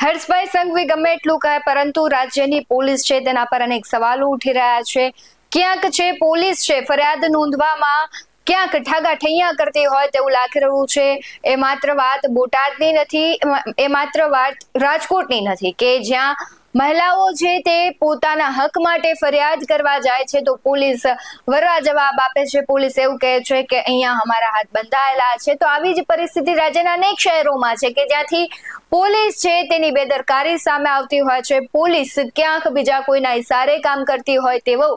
હર્ષભાઈ સંઘવી ગમે એટલું કહે પરંતુ રાજ્યની પોલીસ છે તેના પર અનેક સવાલો ઉઠી રહ્યા છે. ક્યાંક છે પોલીસ છે ફરિયાદ નોંધવામાં ક્યાંક ઠાગાઠૈયા કરતી હોય તેવું લાગી રહ્યું છે. એ માત્ર વાત બોટાદની નથી, એ માત્ર વાત રાજકોટની નથી કે જ્યાં મહિલાઓ છે તે પોતાના હક માટે ફરિયાદ કરવા જાય છે તો પોલીસ વરવા જવાબ આપે છે. પોલીસ એવું કહે છે કે અહીંયા અમારા હાથ બંધાયેલા છે. તો આવી જ પરિસ્થિતિ રાજ્યના અનેક શહેરોમાં છે કે જ્યાંથી પોલીસ છે તેની બેદરકારી સામે આવતી હોય છે. પોલીસ ક્યાંક બીજા કોઈના ઇશારે કામ કરતી હોય તેવો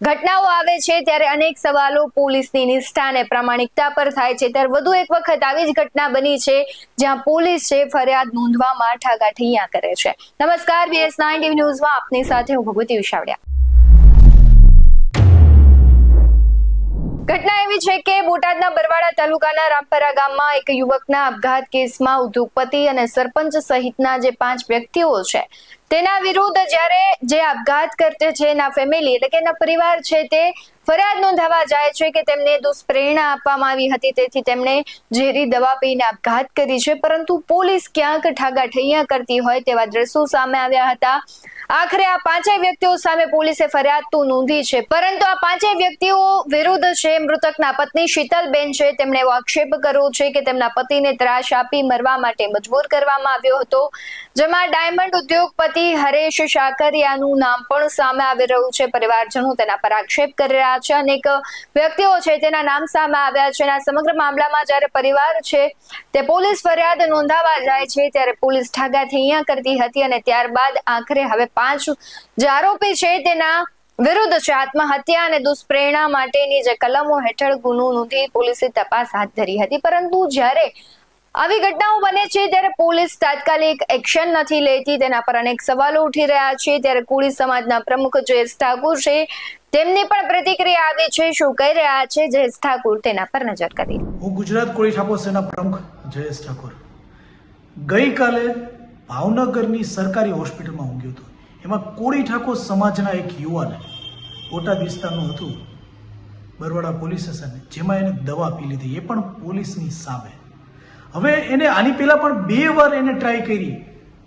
ઘટનાઓ આવે છે ત્યારે અનેક સવાલો પોલીસની નિષ્ઠા અને પ્રામાણિકતા પર થાય છે. ત્યારે વધુ એક વખત આવી જ ઘટના બની છે જ્યાં પોલીસ છે ફરિયાદ નોંધવામાં ઠાગાઠૈયા કરે છે. નમસ્કાર, BS9 TV ન્યૂઝમાં આપની સાથે હું ભગવતી વિશાવડિયા. ઘટના એવી છે કે બોટાદના બરવાડા તાલુકાના રામપરા ગામમાં એક યુવકના આપઘાત કેસમાં ઉદ્યોગપતિ અને સરપંચ સહિતના જે 5 વ્યક્તિઓ છે તેના વિરુદ્ધ જ્યારે જે આપઘાત કરતે છે એના ફેમિલી એટલે કે એના પરિવાર છે તે ફરિયાદ નોંધાવવા જાય છે કે તેમને દુષ્પ્રેરણા આપવામાં આવી હતી તેથી તેમણે ઝેરી દવા પીને આપઘાત કરી છે. પરંતુ પોલીસ ક્યાંક ઠાગાઠૈયા કરતી હોય તેવા દ્રશ્યો સામે આવ્યા હતા. આખરે આ 5 વ્યક્તિઓ સામે પોલીસે ફરિયાદ તો નોંધી છે પરંતુ આ 5 વ્યક્તિઓ વિરુદ્ધ છે મૃતકના પત્ની શીતલબેન છે તેમણે એવો આક્ષેપ કર્યો છે કે તેમના પતિને ત્રાસ આપી મરવા માટે મજબૂર કરવામાં આવ્યો હતો. જેમાં ડાયમંડ ઉદ્યોગપતિ હરેશ શાકરિયાનું નામ પણ સામે આવી રહ્યું છે. પરિવારજનો તેના પર આક્ષેપ કરી રહ્યા છે. અનેક વ્યક્તિઓ છે તેના નામ સામે આવ્યા છે. આ સમગ્ર મામલામાં જ્યારે પરિવાર છે તે પોલીસ ફરિયાદ નોંધાવવા જાય છે ત્યારે પોલીસ ઠાગાઠૈયા કરતી હતી અને ત્યારબાદ આખરે હવે 5 જે આરોપી છે તેના વિરુદ્ધ છે આત્મહત્યા અને દુષ્પ્રેરણા માટેની જે કલમો હેઠળ ગુનો નોંધી પોલીસે તપાસ હાથ ધરી હતી. પરંતુ જ્યારે આવી ઘટનાઓ બને છે ત્યારે પોલીસ તાત્કાલિક એક્શન નથી લેતી તેના પર અનેક સવાલો ઉઠી રહ્યા છે. ત્યારે કોળી સમાજના પ્રમુખ જયેશ ઠાકુર છે તેમની પણ પ્રતિક્રિયા આવી છે. શું કહી રહ્યા છે જયેશ ઠાકુર તેના પર નજર કરી. હું ગુજરાત કોળી ઠાકોર સેના પ્રમુખ જયેશ ઠાકુર ગઈકાલે ભાવનગરની સરકારી હોસ્પિટલમાં હું ગયો હતો. એમાં કોળી ઠાકોર સમાજના એક યુવાન બોટાદ વિસ્તારનું હતું બરવાડા પોલીસ સ્ટેશન જેમાં એને દવા પી લીધી એ પણ પોલીસની સામે. હવે એને આની પહેલા પણ 2 વાર એને ટ્રાય કરી.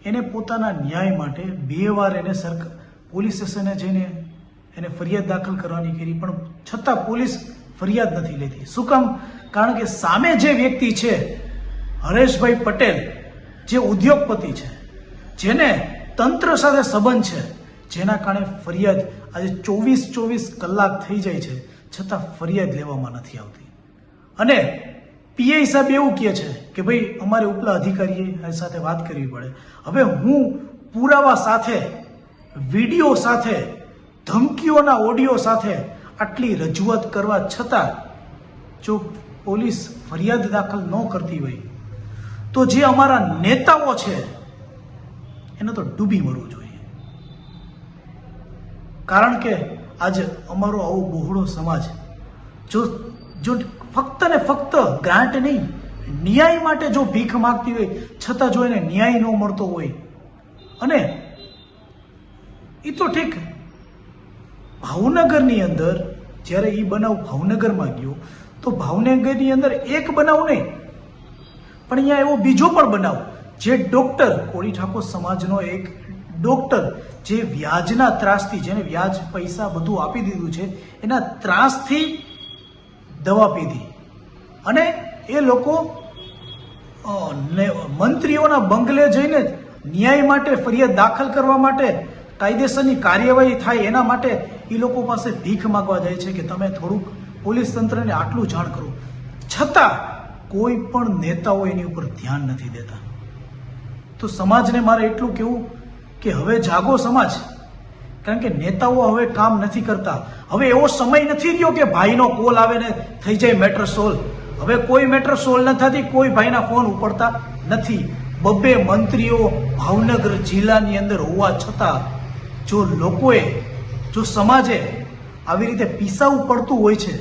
એને પોતાના ન્યાય માટે 2 વાર એને પોલીસ સ્ટેશને જઈને એને ફરિયાદ દાખલ કરવાની કરી પણ છતાં પોલીસ ફરિયાદ નથી લેતી. શું કામ? કારણ કે સામે જે વ્યક્તિ છે હરેશભાઈ પટેલ જે ઉદ્યોગપતિ છે, જેને તંત્ર સાથે સંબંધ છે, જેના કારણે ફરિયાદ આજે 24 કલાક થઈ જાય છે છતાં ફરિયાદ લેવામાં નથી આવતી. અને પીઆઈ સાહેબ એવું કહે છે કે ભાઈ અમારે ઉપલા અધિકારીએ સાથે વાત કરવી પડે. હવે હું પુરાવા સાથે, વિડીયો સાથે, ધમકીઓના ઓડિયો સાથે આટલી રજૂઆત કરવા છતાં જો પોલીસ ફરિયાદ દાખલ ન કરતી હોય તો જે અમારા નેતાઓ છે એને તો ડૂબી મરવું જોઈએ. કારણ કે આજે અમારો આવો બહોળો સમાજ જો ફક્ત ને ફક્ત ગ્રાન્ટ નહીં ન્યાય માટે જો ભીખ માંગતી હોય છતાં જો એને ન્યાય ન મળતો હોય, અને એ તો ઠીક ભાવનગરની અંદર જ્યારે એ બનાવ ભાવનગરમાં ગયો તો ભાવનગરની અંદર એક બનાવ નહીં પણ અહીંયા એવો બીજો પણ બનાવ જે ડોક્ટર કોળી ઠાકોર સમાજનો એક ડોક્ટર જે વ્યાજના ત્રાસથી, જેને વ્યાજ પૈસા બધું આપી દીધું છે એના ત્રાસથી દવા પીધી અને એ લોકો મંત્રીઓના બંગલે જઈને ન્યાય માટે ફરિયાદ દાખલ કરવા માટે કાયદેસરની કાર્યવાહી થાય એના માટે એ લોકો પાસે ભીખ માંગવા જાય છે કે તમે થોડુંક પોલીસ તંત્રને આટલું જાણ કરો. છતાં કોઈ પણ નેતાઓ એની ઉપર ધ્યાન નથી દેતા. તો સમાજને મારે એટલું કહેવું કે હવે જાગો સમાજ. કારણ કે નેતાઓ હવે કામ નથી કરતા. હવે એવો સમય નથી રહ્યો કે ભાઈનો કોલ આવે ને થઈ જાય મેટર સોલ્વ. હવે કોઈ મેટર સોલ્વ ન થતી, કોઈ ભાઈના ફોન ઉપડતા નથી. 2 મંત્રીઓ ભાવનગર જિલ્લાની અંદર હોવા છતાં જો લોકોએ, જો સમાજે આવી રીતે પીસાવું પડતું હોય છે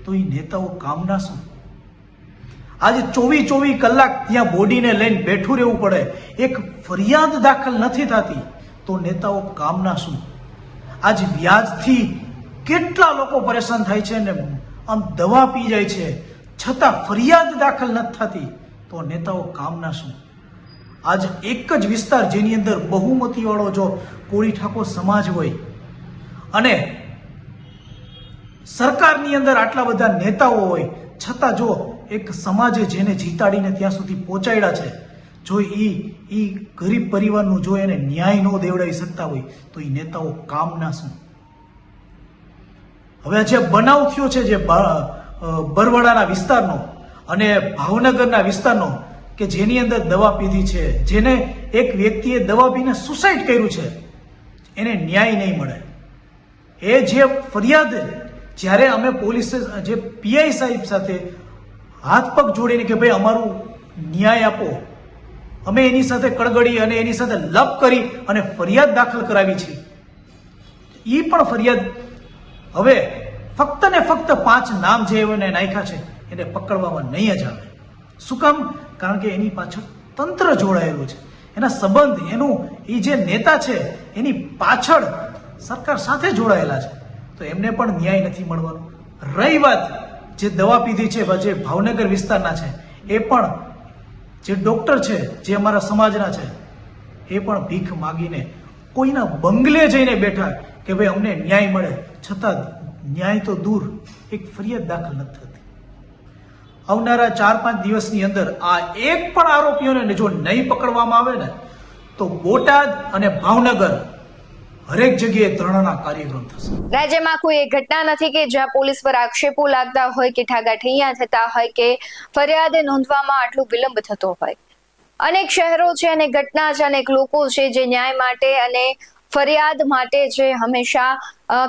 તો એ નેતાઓ કામના શું? આજે 24 કલાક ત્યાં બોડીને લઈને બેઠું રહેવું પડે, એક ફરિયાદ દાખલ નથી થતી તો નેતાઓ કામના શું? આજ વ્યાજથી કેટલા લોકો પરેશાન થાય છે ને આમ દવા પી જાય છે છતાં ફરિયાદ દાખલ નથી થતી તો નેતાઓ કામના શું? આજ એક જ વિસ્તાર જેની અંદર બહુમતીવાળો જો કોળી ઠાકોર સમાજ હોય અને સરકારની અંદર આટલા બધા નેતાઓ હોય છતાં જો એક સમાજે જેને જીતાડીને ત્યાં સુધી પહોંચાડ્યા છે, જો ઈ ગરીબ પરિવારનું જો એને ન્યાય ન દેવડાવી શકતા હોય તો એ નેતાઓ કામના શું? હવે જે બનાવ થયો છે જે બરવાડાના વિસ્તારનો અને ભાવનગરના વિસ્તારનો કે જેની અંદર દવા પીધી છે, જેને એક વ્યક્તિએ દવા પીને સુસાઇડ કર્યું છે, એને ન્યાય નહીં મળે. એ જે ફરિયાદ જ્યારે અમે પોલીસ જે પીઆઈ સાહેબ સાથે હાથ પગ જોડીને કે ભાઈ અમારું ન્યાય આપો, અમે એની સાથે કડગડી અને એની સાથે લપ કરી અને ફરિયાદ દાખલ કરાવી છે. એ પણ ફરિયાદ હવે ફક્ત ને ફક્ત 5 નામ જે એને નાખ્યા છે એને પકડવામાં નહીં જ આવે. શું કામ? કારણ કે એની પાછળ તંત્ર જોડાયેલું છે, એના સંબંધ, એનું એ જે નેતા છે એની પાછળ સરકાર સાથે જોડાયેલા છે, તો એમને પણ ન્યાય નથી મળવાનો. રહી વાત જે દવા પીધી છે, જે ભાવનગર વિસ્તારના છે, એ પણ જે ડોક્ટર છે જે અમારા સમાજના છે એ પણ ભીખ માગીને કોઈના બંગલે જઈને બેઠા કે ભાઈ અમને ન્યાય મળે, છતાં ન્યાય તો દૂર એક ફરિયાદ દાખલ નથી થતી. આવનારા 4-5 દિવસની અંદર આ એક પણ આરોપીઓને જો નહીં પકડવામાં આવે ને તો બોટાદ અને ભાવનગર હરેક જગ્યાએ ધરણાના કાર્યક્રમ થશે. રાજ્યમાં કોઈ એક ઘટના નથી કે જ્યાં પોલીસ પર આક્ષેપો લાગતા હોય કે ઠાગાઠૈયા થતા હોય કે ફરિયાદ નોંધવામાં આટલું વિલંબ થતો હોય. અનેક શહેરો છે, અનેક ઘટના છે, અનેક લોકો છે જે ન્યાય માટે અને ફરિયાદ માટે જે હંમેશા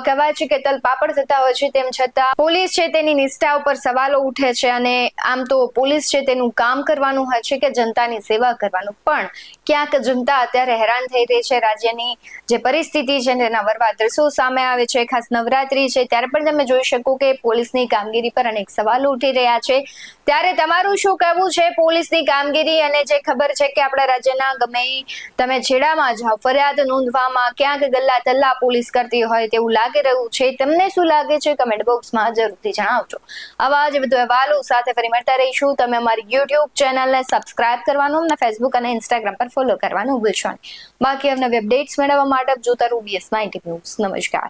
કહેવાય છે કે તલપાપડ થતા હોય છે, તેમ છતાં પોલીસ છે તેની નિષ્ઠા ઉપર સવાલો ઉઠે છે. અને આમ તો પોલીસ છે તેનું કામ કરવાનું હોય છે કે જનતાની સેવા કરવાનું, પણ ક્યાંક જનતા અત્યારે હેરાન થઈ રહી છે. રાજ્યની જે પરિસ્થિતિ છે તેના વરવા દ્રશ્યો સામે આવે છે. ખાસ નવરાત્રી છે ત્યારે પણ તમે જોઈ શકો કે પોલીસની કામગીરી પર અનેક સવાલો ઉઠી રહ્યા છે. ત્યારે તમારું શું કહેવું છે પોલીસની કામગીરી? અને જે ખબર છે કે આપણા રાજ્યના ગમે તમે છેડામાં જાઓ, ફરિયાદ નોંધવામાં ક્યાંક ગલ્લા તલ્લા પોલીસ કરતી હોય તેવું લાગી રહ્યું છે. તમને શું લાગે છે? કમેન્ટ બોક્સમાં જરૂરથી જણાવજો. આવા જ વધુ અહેવાલો સાથે ફરી મળતા રહીશું. તમે અમારી યુટ્યુબ ચેનલને સબસ્ક્રાઇબ કરવાનું અને ફેસબુક અને ઇન્સ્ટાગ્રામ પર ફોલો કરવાનું ભૂલશો નહીં. બાકી નવી અપડેટ્સ મેળવવા માટે જોતા રહો BS90 ન્યૂઝ. નમસ્કાર.